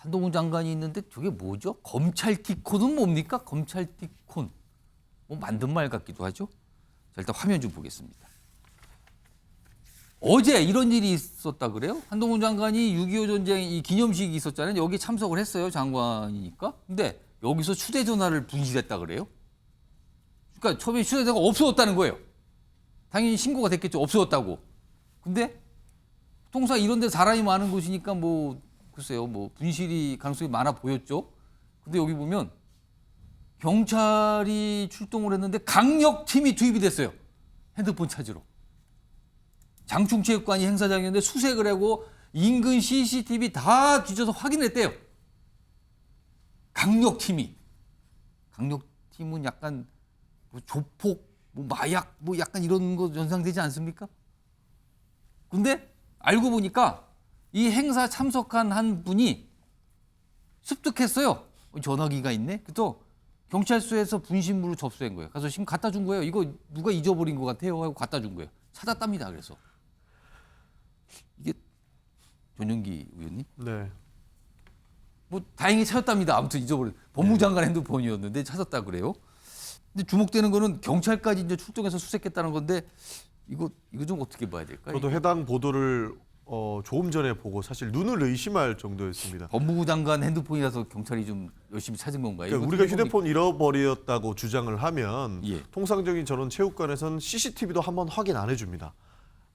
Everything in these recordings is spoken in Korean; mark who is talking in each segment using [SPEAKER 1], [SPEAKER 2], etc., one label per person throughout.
[SPEAKER 1] 한동훈 장관이 있는데 저게 뭐죠? 검찰티콘은 뭡니까? 검찰티콘. 뭐 만든 말 같기도 하죠. 자, 일단 화면 좀 보겠습니다. 어제 이런 일이 있었다 그래요? 한동훈 장관이 6.25 전쟁 이 기념식이 있었잖아요. 여기 참석을 했어요. 장관이니까. 근데 여기서 휴대전화를 분실했다 그래요? 그러니까 처음에 휴대전화가 없어졌다는 거예요. 당연히 신고가 됐겠죠. 없어졌다고. 근데 통상 이런 데 사람이 많은 곳이니까 뭐 글쎄요. 뭐 분실이 가능성이 많아 보였죠. 근데 여기 보면 경찰이 출동을 했는데 강력팀이 투입이 됐어요. 핸드폰 찾으러. 장충체육관이 행사장이었는데 수색을 하고 인근 CCTV 다 뒤져서 확인했대요. 강력팀이. 강력팀은 약간 뭐 조폭, 뭐 마약, 뭐 약간 이런 거 연상되지 않습니까? 근데 알고 보니까 이 행사 참석한 한 분이 습득했어요. 전화기가 있네. 그래서 경찰서에서 분신물을 접수한 거예요. 가서 지금 갖다 준 거예요. 이거 누가 잊어버린 것 같아요 하고 갖다 준 거예요. 찾았답니다. 그래서 이게 전용기 의원님?
[SPEAKER 2] 네.
[SPEAKER 1] 뭐 다행히 찾았답니다. 아무튼 잊어버린 법무장관 핸드폰이었는데 찾았다 그래요. 근데 주목되는 거는 경찰까지 이제 출동해서 수색했다는 건데 이거 좀 어떻게 봐야 될까요?
[SPEAKER 2] 저도 해당 보도를 조금 전에 보고 사실 눈을 의심할 정도였습니다.
[SPEAKER 1] 법무부 장관 핸드폰이라서 경찰이 좀 열심히 찾은 건가요?
[SPEAKER 2] 그러니까 우리가 휴대폰 잃어버렸다고 주장을 하면
[SPEAKER 1] 예.
[SPEAKER 2] 통상적인 저런 체육관에서는 CCTV도 한번 확인 안 해줍니다.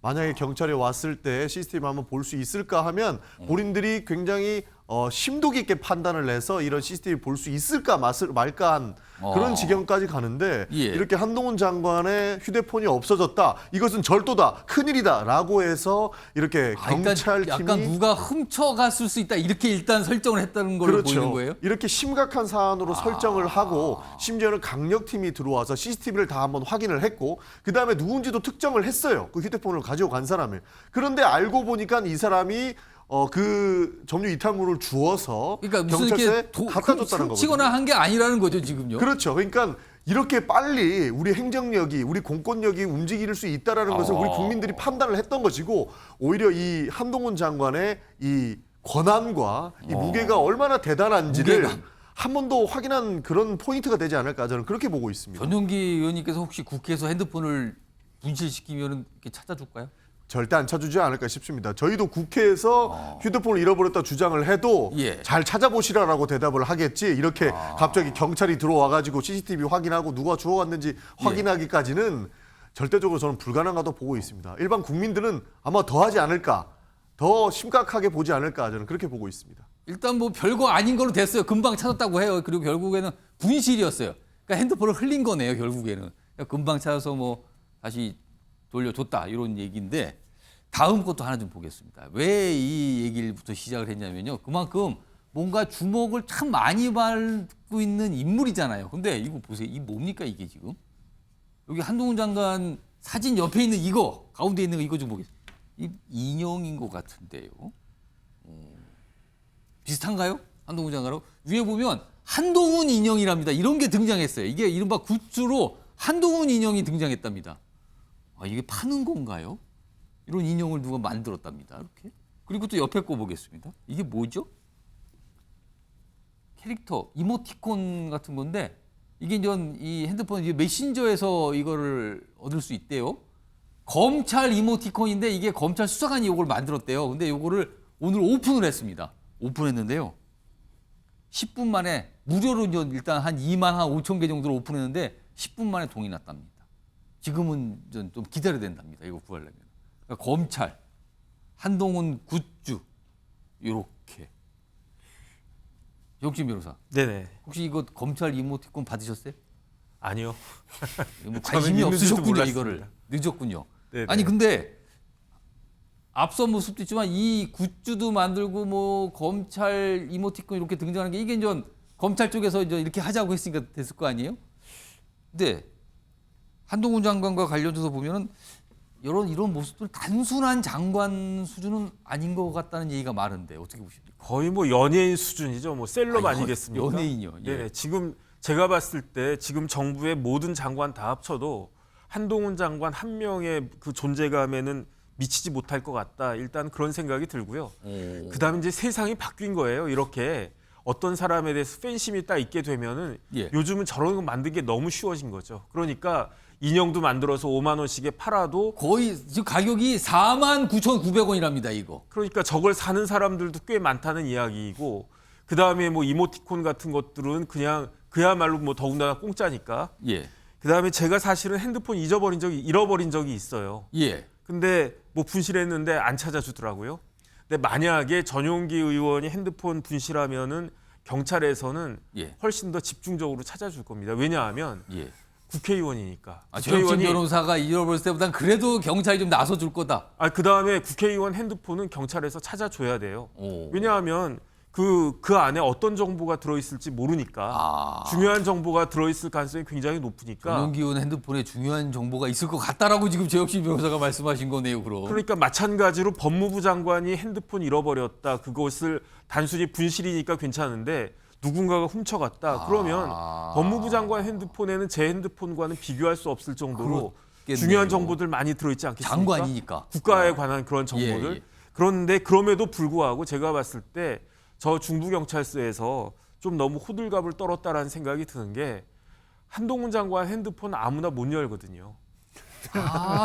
[SPEAKER 2] 만약에 경찰이 왔을 때 CCTV 한번 볼 수 있을까 하면 본인들이 굉장히 심도 깊게 판단을 해서 이런 CCTV 볼 수 있을까 말까 한 그런 지경까지 가는데
[SPEAKER 1] 예.
[SPEAKER 2] 이렇게 한동훈 장관의 휴대폰이 없어졌다. 이것은 절도다. 큰일이다. 라고 해서 이렇게 경찰팀이
[SPEAKER 1] 약간 누가 훔쳐갔을 수 있다. 이렇게 일단 설정을 했다는 걸로
[SPEAKER 2] 그렇죠.
[SPEAKER 1] 보이는 거예요?
[SPEAKER 2] 이렇게 심각한 사안으로 설정을 하고 심지어는 강력팀이 들어와서 CCTV를 다 한번 확인을 했고 그다음에 누군지도 특정을 했어요. 그 휴대폰을 가지고 간 사람을. 그런데 알고 보니까 이 사람이 그 점유 이탈물을 주어서
[SPEAKER 1] 그러니까 무슨
[SPEAKER 2] 경찰서에
[SPEAKER 1] 이렇게
[SPEAKER 2] 갖다 줬다는 거거든요.
[SPEAKER 1] 훔치거나 한 게 아니라는 거죠, 지금요.
[SPEAKER 2] 그렇죠. 그러니까 이렇게 빨리 우리 행정력이, 우리 공권력이 움직일 수 있다라는 것을 우리 국민들이 판단을 했던 것이고 오히려 이 한동훈 장관의 이 권한과 이 무게가 얼마나 대단한지를 한 번 더 확인한 그런 포인트가 되지 않을까 저는 그렇게 보고 있습니다.
[SPEAKER 1] 전용기 의원님께서 혹시 국회에서 핸드폰을 분실시키면 이렇게 찾아줄까요?
[SPEAKER 2] 절대 안 찾아주지 않을까 싶습니다. 저희도 국회에서 휴대폰을 잃어버렸다 주장을 해도
[SPEAKER 1] 예.
[SPEAKER 2] 잘 찾아보시라라고 대답을 하겠지 이렇게 갑자기 경찰이 들어와가지고 CCTV 확인하고 누가 주워갔는지 확인하기까지는 절대적으로 저는 불가능하다고 보고 있습니다. 일반 국민들은 아마 더 하지 않을까, 더 심각하게 보지 않을까 저는 그렇게 보고 있습니다.
[SPEAKER 1] 일단 뭐 별거 아닌 걸로 됐어요. 금방 찾았다고 해요. 그리고 결국에는 분실이었어요. 그러니까 핸드폰을 흘린 거네요. 결국에는. 그러니까 금방 찾아서 뭐 다시 돌려줬다 이런 얘기인데 다음 것도 하나 좀 보겠습니다. 왜 이 얘기부터 시작을 했냐면요. 그만큼 뭔가 주목을 참 많이 받고 있는 인물이잖아요. 근데 이거 보세요. 이 뭡니까 이게 지금? 여기 한동훈 장관 사진 옆에 있는 이거 가운데 있는 거 이거 좀 보겠습니다. 이 인형인 것 같은데요. 비슷한가요? 한동훈 장관하고 위에 보면 한동훈 인형이랍니다. 이런 게 등장했어요. 이게 이른바 굿즈로 한동훈 인형이 등장했답니다. 아, 이게 파는 건가요? 이런 인형을 누가 만들었답니다. 이렇게. 그리고 또 옆에 거 보겠습니다. 이게 뭐죠? 캐릭터, 이모티콘 같은 건데 이게 이제 이 핸드폰 메신저에서 이거를 얻을 수 있대요. 검찰 이모티콘인데 이게 검찰 수사관이 이걸 만들었대요. 근데 이거를 오늘 오픈을 했습니다. 오픈했는데요. 10분 만에 무료로 일단 한 2만 5천 개 정도로 오픈했는데 10분 만에 동이 났답니다. 지금은 좀 기다려야 된답니다. 이거 구하려면. 그러니까 검찰, 한동훈 굿즈 이렇게. 역진 변호사.
[SPEAKER 3] 네네.
[SPEAKER 1] 혹시 이거 검찰 이모티콘 받으셨어요?
[SPEAKER 3] 아니요.
[SPEAKER 1] 뭐 관심이
[SPEAKER 3] 저는 있는지도
[SPEAKER 1] 없으셨군요.
[SPEAKER 3] 몰랐습니다.
[SPEAKER 1] 이거를. 늦었군요.
[SPEAKER 3] 네네.
[SPEAKER 1] 아니 근데 앞선 모습도 있지만 이 굿즈도 만들고 뭐 검찰 이모티콘 이렇게 등장하는 게 이게 이제 검찰 쪽에서 이제 이렇게 하자고 했으니까 됐을 거 아니에요? 근데 한동훈 장관과 관련돼서 보면은 이런 모습들 단순한 장관 수준은 아닌 것 같다는 얘기가 많은데 어떻게 보십니까?
[SPEAKER 3] 거의 뭐 연예인 수준이죠. 뭐 셀럽 아니겠습니까?
[SPEAKER 1] 연예인이요. 예.
[SPEAKER 3] 네, 지금 제가 봤을 때 지금 정부의 모든 장관 다 합쳐도 한동훈 장관 한 명의 그 존재감에는 미치지 못할 것 같다. 일단 그런 생각이 들고요.
[SPEAKER 1] 오.
[SPEAKER 3] 그다음에 이제 세상이 바뀐 거예요. 이렇게 어떤 사람에 대해서 팬심이 딱 있게 되면은
[SPEAKER 1] 예.
[SPEAKER 3] 요즘은 저런 거 만든 게 너무 쉬워진 거죠. 그러니까 인형도 만들어서 5만 원씩에 팔아도
[SPEAKER 1] 거의 지금 가격이 49,900원이랍니다, 이거.
[SPEAKER 3] 그러니까 저걸 사는 사람들도 꽤 많다는 이야기이고 그다음에 뭐 이모티콘 같은 것들은 그냥 그야말로 뭐 더군다나 공짜니까.
[SPEAKER 1] 예.
[SPEAKER 3] 그다음에 제가 사실은 핸드폰 잃어버린 적이 있어요.
[SPEAKER 1] 예.
[SPEAKER 3] 근데 뭐 분실했는데 안 찾아주더라고요. 근데 만약에 전용기 의원이 핸드폰 분실하면은 경찰에서는
[SPEAKER 1] 예.
[SPEAKER 3] 훨씬 더 집중적으로 찾아줄 겁니다. 왜냐하면
[SPEAKER 1] 예.
[SPEAKER 3] 국회의원이니까.
[SPEAKER 1] 정진 변호사가 잃어버렸을 때보단 그래도 경찰이 좀 나서줄 거다.
[SPEAKER 3] 그다음에 국회의원 핸드폰은 경찰에서 찾아줘야 돼요.
[SPEAKER 1] 오.
[SPEAKER 3] 왜냐하면 그 안에 어떤 정보가 들어있을지 모르니까 중요한 정보가 들어있을 가능성이 굉장히 높으니까
[SPEAKER 1] 전용기원 핸드폰에 중요한 정보가 있을 것 같다라고 지금 재혁신 변호사가 말씀하신 거네요, 그럼.
[SPEAKER 3] 그러니까 마찬가지로 법무부 장관이 핸드폰 잃어버렸다. 그것을 단순히 분실이니까 괜찮은데 누군가가 훔쳐갔다. 그러면 법무부 장관 핸드폰에는 제 핸드폰과는 비교할 수 없을 정도로
[SPEAKER 1] 그렇겠네요.
[SPEAKER 3] 중요한 정보들 많이 들어있지 않겠습니까?
[SPEAKER 1] 장관이니까.
[SPEAKER 3] 국가에 관한 그런 정보들.
[SPEAKER 1] 예.
[SPEAKER 3] 그런데 그럼에도 불구하고 제가 봤을 때 저 중부경찰서에서 좀 너무 호들갑을 떨었다라는 생각이 드는 게 한동훈 장관 핸드폰 아무나 못 열거든요.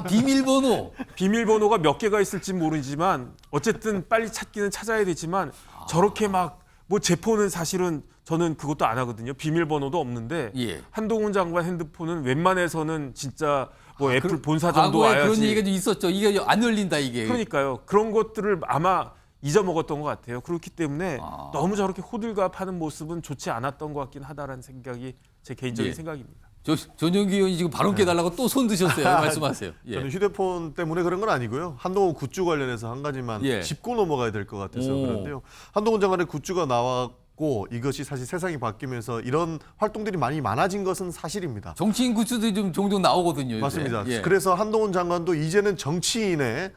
[SPEAKER 1] 비밀번호.
[SPEAKER 3] 비밀번호가 몇 개가 있을지 모르지만 어쨌든 빨리 찾기는 찾아야 되지만 저렇게 막 뭐 제 폰은 사실은 저는 그것도 안 하거든요. 비밀번호도 없는데
[SPEAKER 1] 예.
[SPEAKER 3] 한동훈 장관 핸드폰은 웬만해서는 진짜 뭐 애플 본사 정도
[SPEAKER 1] 과거에
[SPEAKER 3] 와야지.
[SPEAKER 1] 그런 얘기가 좀 있었죠. 이게 안 열린다, 이게.
[SPEAKER 3] 그러니까요. 그런 것들을 아마 잊어먹었던 것 같아요. 그렇기 때문에 너무 저렇게 호들갑하는 모습은 좋지 않았던 것 같긴 하다라는 생각이 제 개인적인
[SPEAKER 1] 예.
[SPEAKER 3] 생각입니다.
[SPEAKER 1] 전용기 의원이 지금 발언 깨달라고 또 손 드셨어요. 말씀하세요. 예.
[SPEAKER 2] 저는 휴대폰 때문에 그런 건 아니고요. 한동훈 굿즈 관련해서 한 가지만
[SPEAKER 1] 예.
[SPEAKER 2] 짚고 넘어가야 될 것 같아서
[SPEAKER 1] 오.
[SPEAKER 2] 그런데요. 한동훈 장관의 굿즈가 나왔고 이것이 사실 세상이 바뀌면서 이런 활동들이 많이 많아진 것은 사실입니다.
[SPEAKER 1] 정치인 굿즈도 좀 종종 나오거든요. 요새.
[SPEAKER 2] 맞습니다.
[SPEAKER 1] 예.
[SPEAKER 2] 그래서 한동훈 장관도 이제는 정치인의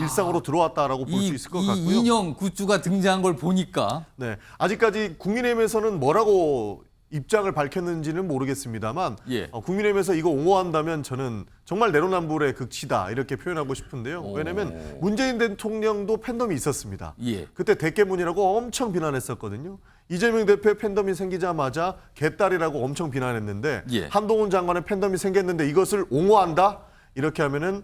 [SPEAKER 2] 일상으로 들어왔다라고 볼 수 있을 것 같고요.
[SPEAKER 1] 이 인형 굿즈가 등장한 걸 보니까
[SPEAKER 2] 네, 아직까지 국민의힘에서는 뭐라고 입장을 밝혔는지는 모르겠습니다만
[SPEAKER 1] 예.
[SPEAKER 2] 국민의힘에서 이거 옹호한다면 저는 정말 내로남불의 극치다 이렇게 표현하고 싶은데요. 왜냐하면 문재인 대통령도 팬덤이 있었습니다.
[SPEAKER 1] 예.
[SPEAKER 2] 그때 대깨문이라고 엄청 비난했었거든요. 이재명 대표의 팬덤이 생기자마자 개딸이라고 엄청 비난했는데
[SPEAKER 1] 예.
[SPEAKER 2] 한동훈 장관의 팬덤이 생겼는데 이것을 옹호한다? 이렇게 하면은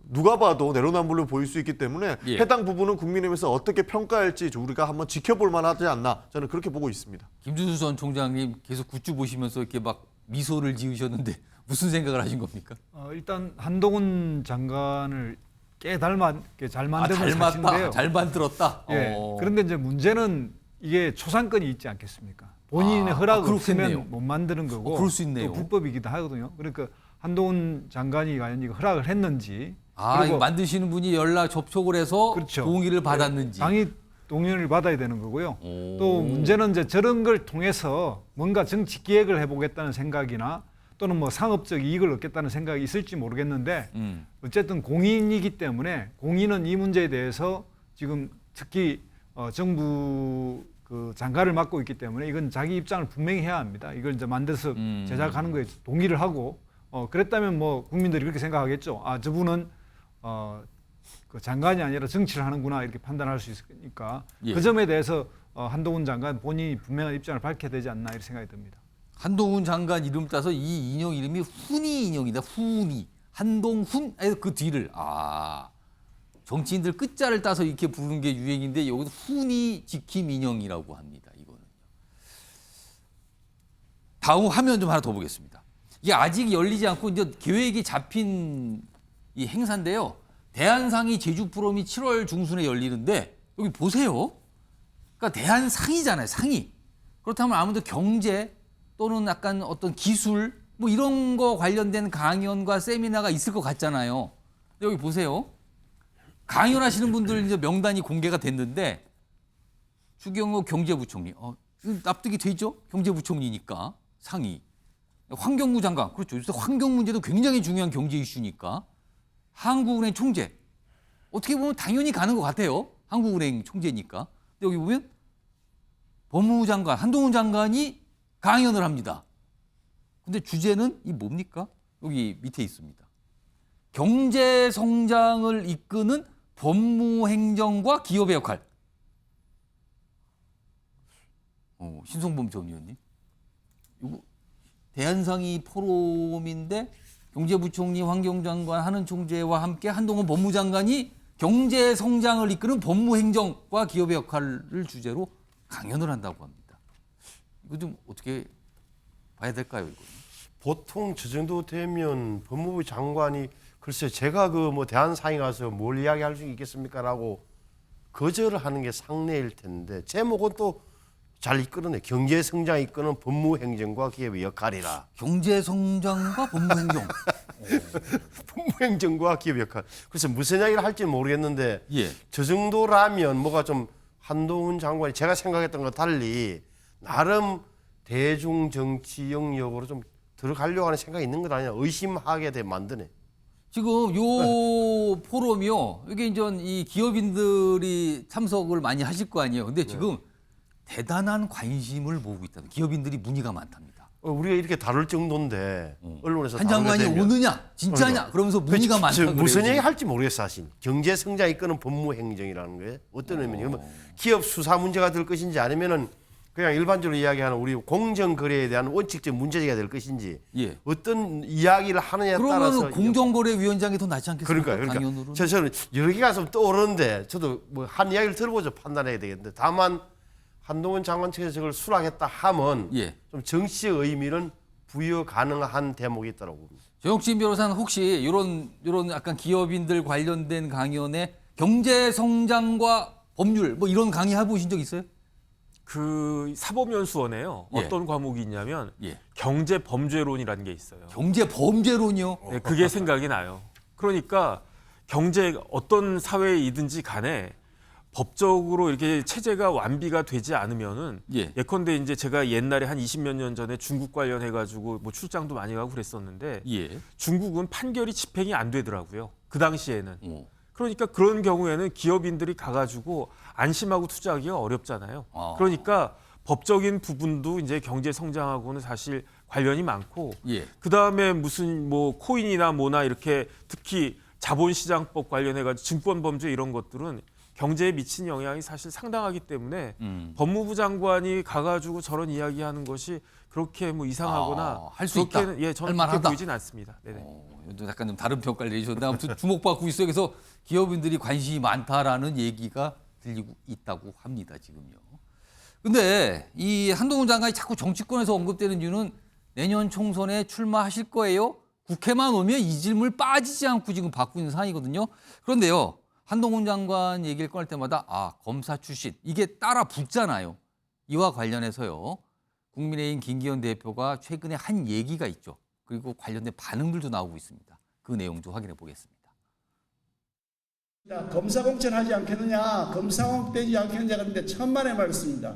[SPEAKER 2] 누가 봐도 내로남불로 보일 수 있기 때문에
[SPEAKER 1] 예.
[SPEAKER 2] 해당 부분은 국민의힘에서 어떻게 평가할지 우리가 한번 지켜볼 만하지 않나 저는 그렇게 보고 있습니다.
[SPEAKER 1] 김준수 전 총장님 계속 굿즈 보시면서 이렇게 막 미소를 지으셨는데 무슨 생각을 하신 겁니까?
[SPEAKER 4] 일단 한동훈 장관을 꽤 잘 만든 건
[SPEAKER 1] 닮았다,
[SPEAKER 4] 사실인데요.
[SPEAKER 1] 잘 만들었다.
[SPEAKER 4] 예. 그런데 이제 문제는 이게 초상권이 있지 않겠습니까? 본인의 허락
[SPEAKER 1] 그렇겠네요.
[SPEAKER 4] 없으면 못 만드는 거고
[SPEAKER 1] 그럴 수 있네요.
[SPEAKER 4] 또 불법이기도 하거든요. 그러니까 한동훈 장관이 과연 이거 허락을 했는지
[SPEAKER 1] 이거 만드시는 분이 연락 접촉을 해서
[SPEAKER 4] 그렇죠.
[SPEAKER 1] 동의를 받았는지.
[SPEAKER 4] 당이 동의를 받아야 되는 거고요.
[SPEAKER 1] 오.
[SPEAKER 4] 또 문제는 이제 저런 걸 통해서 뭔가 정치 기획을 해보겠다는 생각이나 또는 뭐 상업적 이익을 얻겠다는 생각이 있을지 모르겠는데 어쨌든 공인이기 때문에 공인은 이 문제에 대해서 지금 특히 정부 그 장관을 맡고 있기 때문에 이건 자기 입장을 분명히 해야 합니다. 이걸 이제 만들어서 제작하는 거에 동의를 하고 그랬다면 뭐 국민들이 그렇게 생각하겠죠. 저분은 그 장관이 아니라 정치를 하는구나 이렇게 판단할 수 있으니까
[SPEAKER 1] 예.
[SPEAKER 4] 그 점에 대해서 한동훈 장관 본인이 분명한 입장을 밝혀야 되지 않나 이렇게 생각이 듭니다.
[SPEAKER 1] 한동훈 장관 이름 따서 이 인형 이름이 훈이 인형이다. 훈이. 한동훈 그 뒤를 정치인들 끝자를 따서 이렇게 부르는 게 유행인데 여기도 훈이 지킴 인형이라고 합니다. 이거는. 다음 화면 좀 하나 더 보겠습니다. 이게 아직 열리지 않고 이제 계획이 잡힌 이 행사인데요. 대한상이 제주 프롬이 7월 중순에 열리는데 여기 보세요. 그러니까 대한상이잖아요. 상이. 그렇다면 아무래도 경제 또는 약간 어떤 기술 뭐 이런 거 관련된 강연과 세미나가 있을 것 같잖아요. 근데 여기 보세요. 강연하시는 분들 이제 명단이 공개가 됐는데 추경호 경제부총리. 납득이 되죠? 경제부총리니까 상이. 환경부 장관. 그렇죠. 요새 환경 문제도 굉장히 중요한 경제 이슈니까. 한국은행 총재. 어떻게 보면 당연히 가는 것 같아요. 한국은행 총재니까. 근데 여기 보면 법무부 장관, 한동훈 장관이 강연을 합니다. 근데 주제는 이 뭡니까? 여기 밑에 있습니다. 경제 성장을 이끄는 법무행정과 기업의 역할. 신성범 전 의원님. 이거 대한상의 포럼인데 경제부총리 환경장관 하는 총재와 함께 한동훈 법무장관이 경제 성장을 이끄는 법무행정과 기업의 역할을 주제로 강연을 한다고 합니다. 이거 좀 어떻게 봐야 될까요, 이거?
[SPEAKER 5] 보통 저 정도 되면 법무부 장관이 글쎄 제가 그 뭐 대한상에 가서 뭘 이야기할 수 있겠습니까라고 거절을 하는 게 상례일 텐데 제목은 또 잘 이끌어내 경제 성장 이끄는 법무행정과 기업의 역할이라.
[SPEAKER 1] 경제 성장과 법무행정.
[SPEAKER 5] 법무행정과 기업의 역할. 그래서 무슨 이야기를 할지 모르겠는데
[SPEAKER 1] 예.
[SPEAKER 5] 저 정도라면 뭐가 좀 한동훈 장관이 제가 생각했던 것 달리 나름 대중 정치 영역으로 좀 들어가려고 하는 생각이 있는 것 아니냐 의심하게 돼 만드네.
[SPEAKER 1] 지금 요 포럼이요. 이게 이제 이 기업인들이 참석을 많이 하실 거 아니에요. 근데 지금 대단한 관심을 모으고 있다. 기업인들이 문의가 많답니다.
[SPEAKER 5] 우리가 이렇게 다룰 정도인데 언론에서
[SPEAKER 1] 한 장관이
[SPEAKER 5] 다루게 되면
[SPEAKER 1] 오느냐, 진짜냐, 그러면서 문의가 많다.
[SPEAKER 5] 지금 무슨
[SPEAKER 1] 그래요,
[SPEAKER 5] 얘기
[SPEAKER 1] 지금.
[SPEAKER 5] 할지 모르겠어 사실. 경제 성장 이끄는 법무행정이라는 게 어떤 의미냐? 기업 수사 문제가 될 것인지 아니면은 그냥 일반적으로 이야기하는 우리 공정거래에 대한 원칙적 문제제기가 될 것인지
[SPEAKER 1] 예.
[SPEAKER 5] 어떤 이야기를 하느냐에 따라서
[SPEAKER 1] 그러면 공정거래위원장이 더 낫지 않겠습니까?
[SPEAKER 5] 그러니까
[SPEAKER 1] 강연으로.
[SPEAKER 5] 저는 여러 개가 좀 떠오르는데 저도 뭐 한 이야기를 들어보죠 판단해야 되겠는데 다만 한동훈 장관 측에서 저걸 수락했다 하면
[SPEAKER 1] 예.
[SPEAKER 5] 좀 정치의 의미는 부여 가능한 대목이 있다고 봅니다.
[SPEAKER 1] 정혁진 변호사는 혹시 이런 약간 기업인들 관련된 강연에 경제 성장과 법률 뭐 이런 강의 해보신 적 있어요?
[SPEAKER 3] 그 사법연수원에요.
[SPEAKER 1] 예.
[SPEAKER 3] 어떤 과목이 있냐면
[SPEAKER 1] 예.
[SPEAKER 3] 경제 범죄론이라는 게 있어요.
[SPEAKER 1] 경제 범죄론이요.
[SPEAKER 3] 네, 그게 생각이 나요. 그러니까 경제 어떤 사회이든지 간에 법적으로 이렇게 체제가 완비가 되지 않으면은
[SPEAKER 1] 예.
[SPEAKER 3] 예컨대 이제 제가 옛날에 한 20몇 년 전에 중국 관련해 가지고 뭐 출장도 많이 가고 그랬었는데
[SPEAKER 1] 예.
[SPEAKER 3] 중국은 판결이 집행이 안 되더라고요. 그 당시에는.
[SPEAKER 1] 어.
[SPEAKER 3] 그러니까 그런 경우에는 기업인들이 가가지고 안심하고 투자하기가 어렵잖아요.
[SPEAKER 1] 아.
[SPEAKER 3] 그러니까 법적인 부분도 이제 경제 성장하고는 사실 관련이 많고
[SPEAKER 1] 예.
[SPEAKER 3] 그 다음에 무슨 뭐 코인이나 뭐나 이렇게 특히 자본시장법 관련해가지고 증권범죄 이런 것들은 경제에 미친 영향이 사실 상당하기 때문에 법무부 장관이 가가지고 저런 이야기하는 것이 그렇게 뭐 이상하거나
[SPEAKER 1] 할수 있다.
[SPEAKER 3] 그렇게는 저는 그렇게
[SPEAKER 1] 할만하다.
[SPEAKER 3] 보이진 않습니다. 네네.
[SPEAKER 1] 이것도 약간 좀 다른 평가를 내주셨는데 아무튼 주목받고 있어요. 그래서 기업인들이 관심이 많다라는 얘기가 들리고 있다고 합니다. 지금요. 근데 이 한동훈 장관이 자꾸 정치권에서 언급되는 이유는 내년 총선에 출마하실 거예요? 국회만 오면 이 질문을 빠지지 않고 지금 받고 있는 상황이거든요. 그런데요. 한동훈 장관 얘기를 꺼낼 때마다 검사 출신 이게 따라 붙잖아요. 이와 관련해서요. 국민의힘 김기현 대표가 최근에 한 얘기가 있죠. 그리고 관련된 반응들도 나오고 있습니다. 그 내용 좀 확인해 보겠습니다.
[SPEAKER 6] 검사공천 하지 않겠느냐, 검사공 되지 않겠느냐 그런데 천만의 말씀입니다.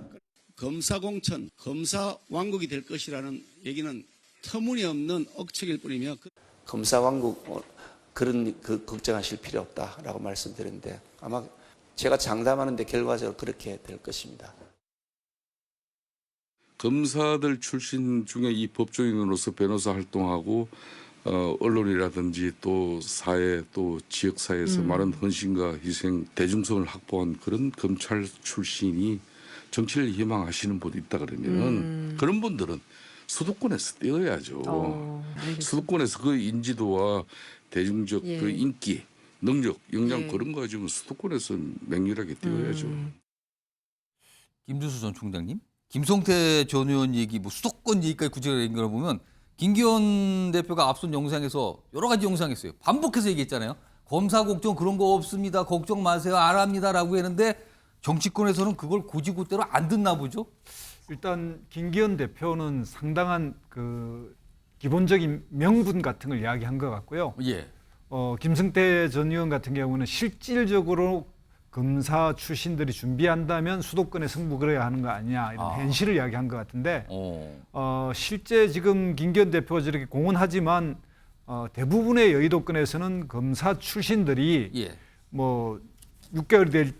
[SPEAKER 7] 검사공천, 검사왕국이 될 것이라는 얘기는 터무니없는 억측일 뿐이며
[SPEAKER 8] 검사왕국 그런 걱정하실 필요 없다라고 말씀드렸는데 아마 제가 장담하는데 결과적으로 그렇게 될 것입니다.
[SPEAKER 9] 검사들 출신 중에 이 법조인으로서 변호사 활동하고 언론이라든지 또 사회 또 지역사회에서 많은 헌신과 희생 대중성을 확보한 그런 검찰 출신이 정치를 희망하시는 분이 있다 그러면은 그런 분들은 수도권에서 뛰어야죠. 수도권에서 그 인지도와 대중적 그 인기, 능력, 역량 그런 거 가지고 수도권에서 맹렬하게 뛰어야죠.
[SPEAKER 1] 김주수 전 총장님, 김성태 전 의원 얘기, 뭐 수도권 얘기까지 구체적으로 얘기를 보면 김기현 대표가 앞선 영상에서 여러 가지 영상 했어요. 반복해서 얘기했잖아요. 검사 걱정 그런 거 없습니다. 걱정 마세요. 알합니다라고 했는데 정치권에서는 그걸 고지고대로 안 듣나 보죠.
[SPEAKER 4] 일단 김기현 대표는 상당한 그 기본적인 명분 같은 걸 이야기한 것 같고요.
[SPEAKER 1] 예.
[SPEAKER 4] 김성태 전 의원 같은 경우는 실질적으로 검사 출신들이 준비한다면 수도권에 승부 걸어야 하는 거 아니냐 이런 현실을 이야기한 것 같은데 실제 지금 김기현 대표가 저렇게 공언하지만 대부분의 여의도권에서는 검사 출신들이 뭐 6개월이 될지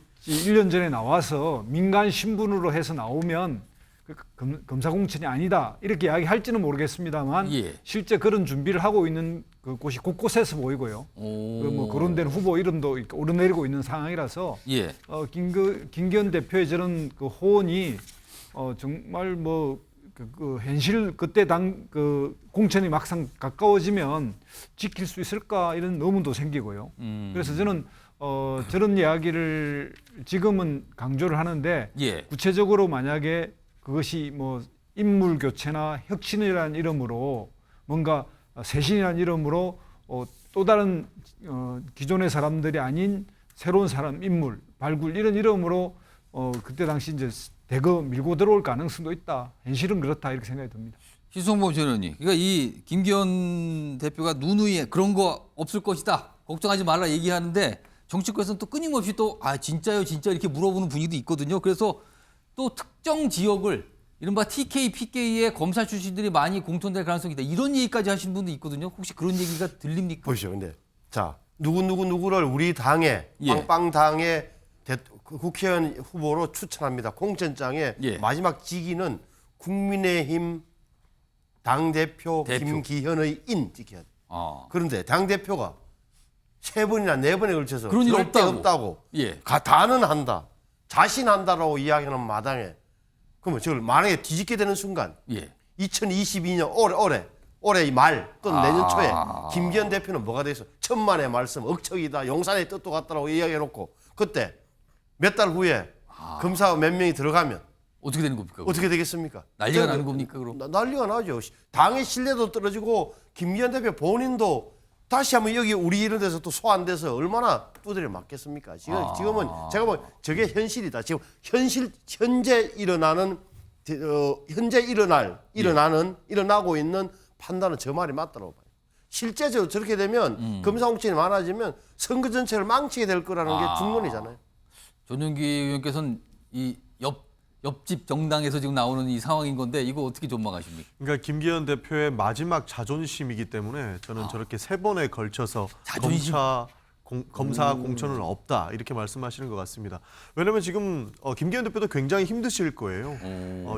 [SPEAKER 4] 1년 전에 나와서 민간 신분으로 해서 나오면 검사 공천이 아니다 이렇게 이야기할지는 모르겠습니다만 실제 그런 준비를 하고 있는 그곳이 곳곳에서 보이고요.
[SPEAKER 1] 오.
[SPEAKER 4] 그뭐 거론된 후보 이름도 이렇게 오르내리고 있는 상황이라서
[SPEAKER 1] 예.
[SPEAKER 4] 김기현 대표의 저런 그 호언이 정말 그 현실 그때 그 공천이 막상 가까워지면 지킬 수 있을까 이런 의문도 생기고요. 그래서 저는 저런 이야기를 지금은 강조를 하는데
[SPEAKER 1] 예.
[SPEAKER 4] 구체적으로 만약에 그것이 뭐 인물 교체나 혁신이라는 이름으로 뭔가 쇄신이라는 이름으로 또 다른 기존의 사람들이 아닌 새로운 사람 인물 발굴 이런 이름으로 그때 당시 이제 대거 밀고 들어올 가능성도 있다. 현실은 그렇다 이렇게 생각이 듭니다.
[SPEAKER 1] 희성범 전 의원님, 그러니까 이 김기현 대표가 누누이 그런 거 없을 것이다, 걱정하지 말라 얘기하는데 정치권에서는 또 끊임없이 또 진짜요, 진짜 이렇게 물어보는 분위기도 있거든요. 그래서 또 특정 지역을 이른바 TK, PK의 검사 출신들이 많이 공천될 가능성이 있다, 이런 얘기까지 하시는 분도 있거든요. 혹시 그런 얘기가 들립니까?
[SPEAKER 5] 보시죠. 근데 자 누구를 우리 당의
[SPEAKER 1] 예.
[SPEAKER 5] 빵빵당의 국회의원 후보로 추천합니다. 공천장에
[SPEAKER 1] 예.
[SPEAKER 5] 마지막 직위는 국민의힘 당대표
[SPEAKER 1] 대표.
[SPEAKER 5] 김기현의 인 찍혀야 돼.
[SPEAKER 1] 아.
[SPEAKER 5] 그런데 당대표가 3번이나 4번에 걸쳐서
[SPEAKER 1] 그런 일
[SPEAKER 5] 절대
[SPEAKER 1] 없다고.
[SPEAKER 5] 없다고.
[SPEAKER 1] 예.
[SPEAKER 5] 다는 한다. 자신한다라고 이야기하는 마당에 그러면 저걸 만약에 뒤집게 되는 순간
[SPEAKER 1] 예.
[SPEAKER 5] 2022년 올해 말 또는 내년 초에 김기현 대표는 뭐가 돼서 천만의 말씀 억척이다 용산의 뜻도 같다라고 이야기해놓고 그때 몇 달 후에 검사 몇 명이 들어가면
[SPEAKER 1] 어떻게 되는 겁니까? 그럼?
[SPEAKER 5] 어떻게 되겠습니까?
[SPEAKER 1] 난리가 나는 겁니까, 그럼?
[SPEAKER 5] 난리가 나죠. 당의 신뢰도 떨어지고 김기현 대표 본인도 다시 한번 여기 우리 이런 데서 또 소환돼서 얼마나 두드려 맞겠습니까? 지금은 제가 뭐 저게 현실이다. 지금 현재 일어나고 있는 판단은 저 말이 맞다고 봐요. 실제적으로 저렇게 되면 검사공천이 많아지면 선거 전체를 망치게 될 거라는 게 중론이잖아요.
[SPEAKER 1] 전용기 의원께서는 이 옆집 정당에서 지금 나오는 이 상황인 건데 이거 어떻게 전망하십니까?
[SPEAKER 2] 그러니까 김기현 대표의 마지막 자존심이기 때문에 저는 저렇게 3번에 걸쳐서
[SPEAKER 1] 자존심?
[SPEAKER 2] 검사 공천은 없다 이렇게 말씀하시는 것 같습니다. 왜냐하면 지금 김기현 대표도 굉장히 힘드실 거예요.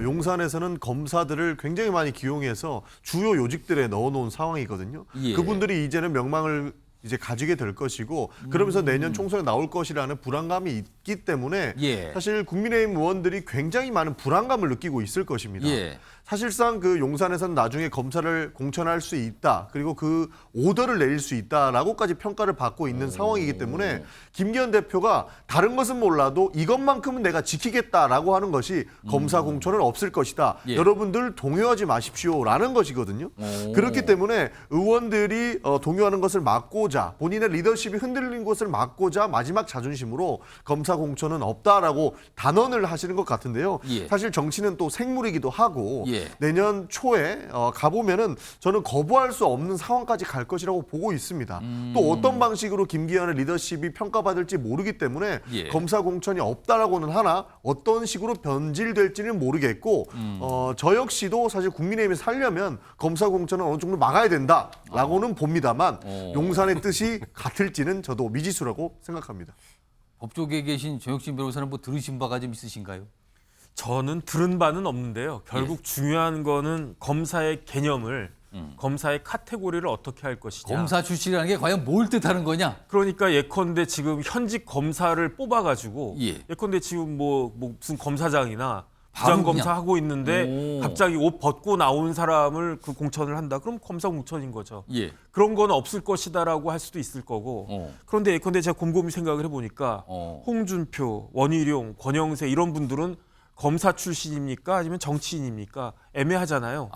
[SPEAKER 2] 용산에서는 검사들을 굉장히 많이 기용해서 주요 요직들에 넣어놓은 상황이거든요.
[SPEAKER 1] 예.
[SPEAKER 2] 그분들이 이제는 명망을 이제 가지게 될 것이고 그러면서 내년 총선에 나올 것이라는 불안감이 있기 때문에
[SPEAKER 1] 예.
[SPEAKER 2] 사실 국민의힘 의원들이 굉장히 많은 불안감을 느끼고 있을 것입니다.
[SPEAKER 1] 예.
[SPEAKER 2] 사실상 그 용산에서는 나중에 검사를 공천할 수 있다. 그리고 그 오더를 내릴 수 있다라고까지 평가를 받고 있는 상황이기 때문에 김기현 대표가 다른 것은 몰라도 이것만큼은 내가 지키겠다라고 하는 것이 검사 공천은 없을 것이다.
[SPEAKER 1] 예.
[SPEAKER 2] 여러분들 동요하지 마십시오라는 것이거든요. 그렇기 때문에 의원들이 동요하는 것을 막고자 본인의 리더십이 흔들린 것을 막고자 마지막 자존심으로 검사 공천은 없다라고 단언을 하시는 것 같은데요.
[SPEAKER 1] 예.
[SPEAKER 2] 사실 정치는 또 생물이기도 하고
[SPEAKER 1] 예.
[SPEAKER 2] 내년 초에 가보면은 저는 거부할 수 없는 상황까지 갈 것이라고 보고 있습니다. 또 어떤 방식으로 김기현의 리더십이 평가받을지 모르기 때문에
[SPEAKER 1] 예.
[SPEAKER 2] 검사 공천이 없다라고는 하나 어떤 식으로 변질될지는 모르겠고 저 역시도 사실 국민의힘이 살려면 검사 공천은 어느 정도 막아야 된다라고는 봅니다만 용산의 뜻이 같을지는 저도 미지수라고 생각합니다.
[SPEAKER 1] 법조계에 계신 정혁진 변호사는 뭐 들으신 바가 좀 있으신가요?
[SPEAKER 3] 저는 들은 바는 없는데요. 결국 중요한 거는 검사의 개념을 검사의 카테고리를 어떻게 할 것이냐.
[SPEAKER 1] 검사 출신이라는 게 과연 뭘 뜻하는 거냐?
[SPEAKER 3] 그러니까 예컨대 지금 현직 검사를 뽑아가지고
[SPEAKER 1] 예.
[SPEAKER 3] 예컨대 지금 뭐 무슨 검사장이나
[SPEAKER 1] 바로
[SPEAKER 3] 부장검사
[SPEAKER 1] 그냥.
[SPEAKER 3] 하고 있는데
[SPEAKER 1] 오.
[SPEAKER 3] 갑자기 옷 벗고 나온 사람을 그 공천을 한다. 그럼 검사 공천인 거죠.
[SPEAKER 1] 예.
[SPEAKER 3] 그런 건 없을 것이다라고 할 수도 있을 거고. 그런데 예컨대 제가 곰곰이 생각을 해보니까 홍준표, 원희룡, 권영세 이런 분들은 검사 출신입니까? 아니면 정치인입니까? 애매하잖아요.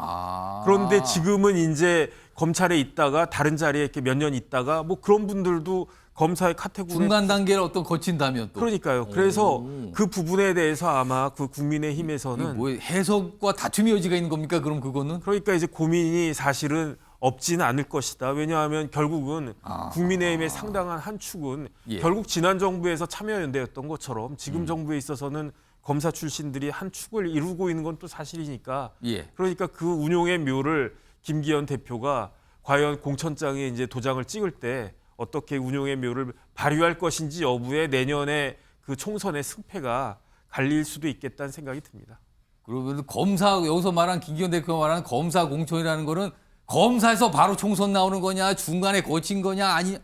[SPEAKER 3] 그런데 지금은 이제 검찰에 있다가 다른 자리에 이렇게 몇 년 있다가 뭐 그런 분들도 검사의 카테고리에
[SPEAKER 1] 중간 단계를 어떤 거친다면 또.
[SPEAKER 3] 그러니까요. 그래서 그 부분에 대해서 아마 그 국민의힘에서는
[SPEAKER 1] 뭐 해석과 다툼의 여지가 있는 겁니까? 그럼 그거는?
[SPEAKER 3] 그러니까 이제 고민이 사실은 없지는 않을 것이다. 왜냐하면 결국은 국민의힘의 상당한 한 축은
[SPEAKER 1] 예.
[SPEAKER 3] 결국 지난 정부에서 참여연대였던 것처럼 지금 정부에 있어서는 검사 출신들이 한 축을 이루고 있는 건 또 사실이니까.
[SPEAKER 1] 예.
[SPEAKER 3] 그러니까 그 운용의 묘를 김기현 대표가 과연 공천장에 이제 도장을 찍을 때 어떻게 운용의 묘를 발휘할 것인지 여부에 내년에 그 총선의 승패가 갈릴 수도 있겠다는 생각이 듭니다.
[SPEAKER 1] 그러면 검사 여기서 말한 김기현 대표가 말하는 검사 공천이라는 거는 검사에서 바로 총선 나오는 거냐, 중간에 거친 거냐, 아니.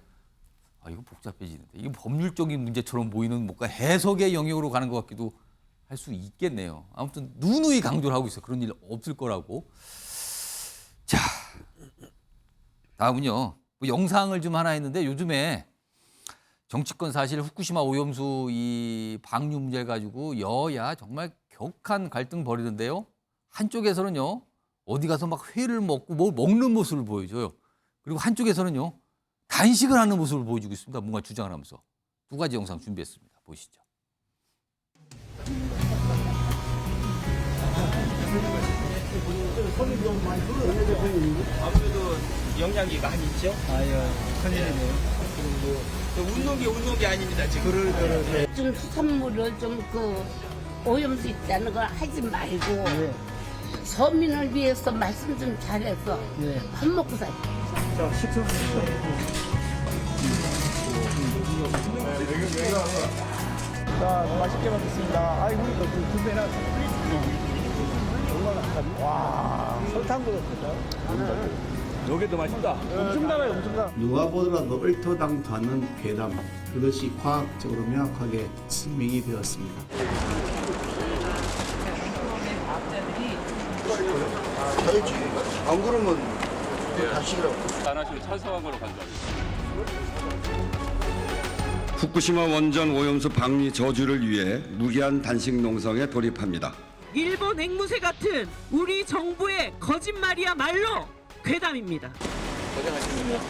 [SPEAKER 1] 이거 복잡해지는데. 이게 법률적인 문제처럼 보이는 뭔가 해석의 영역으로 가는 것 같기도 할 수 있겠네요. 아무튼 누누이 강조를 하고 있어요. 그런 일 없을 거라고. 자, 다음은요. 뭐 영상을 좀 하나 했는데 요즘에 정치권 사실 후쿠시마 오염수 이 방류 문제 가지고 여야 정말 격한 갈등 벌이는데요. 한쪽에서는요. 어디 가서 막 회를 먹고 뭘 먹는 모습을 보여줘요. 그리고 한쪽에서는요. 단식을 하는 모습을 보여주고 있습니다. 뭔가 주장을 하면서. 두 가지 영상 준비했습니다. 보시죠.
[SPEAKER 10] 아무래도 영양이 많이 있죠?
[SPEAKER 6] 아유, 큰일이네요.
[SPEAKER 10] 운동이 아닙니다, 지금.
[SPEAKER 11] 좀 수산물을 좀 오염수 있다는 거 하지 말고 서민을 위해서 말씀 좀 잘해서 밥 먹고 살.
[SPEAKER 6] 자, 식사. 자, 맛있게 먹겠습니다. 아이고, 두 배나. 와, 설탕도 넣었다.
[SPEAKER 10] 여기도 맛있다.
[SPEAKER 6] 엄청 달아요, 엄청 달아.
[SPEAKER 12] 누가 보더라도 얼토당토하는 괴담, 그것이 과학적으로 명확하게 증명이 되었습니다.
[SPEAKER 5] 안 그러면 다시라고.
[SPEAKER 10] 안 하시면 찬성한 걸로 간주하겠습니다.
[SPEAKER 13] 후쿠시마 원전 오염수 방류 저지를 위해 무기한 단식 농성에 돌입합니다.
[SPEAKER 14] 일본 앵무새 같은 우리 정부의 거짓말이야말로 괴담입니다.
[SPEAKER 10] 고생하십니다.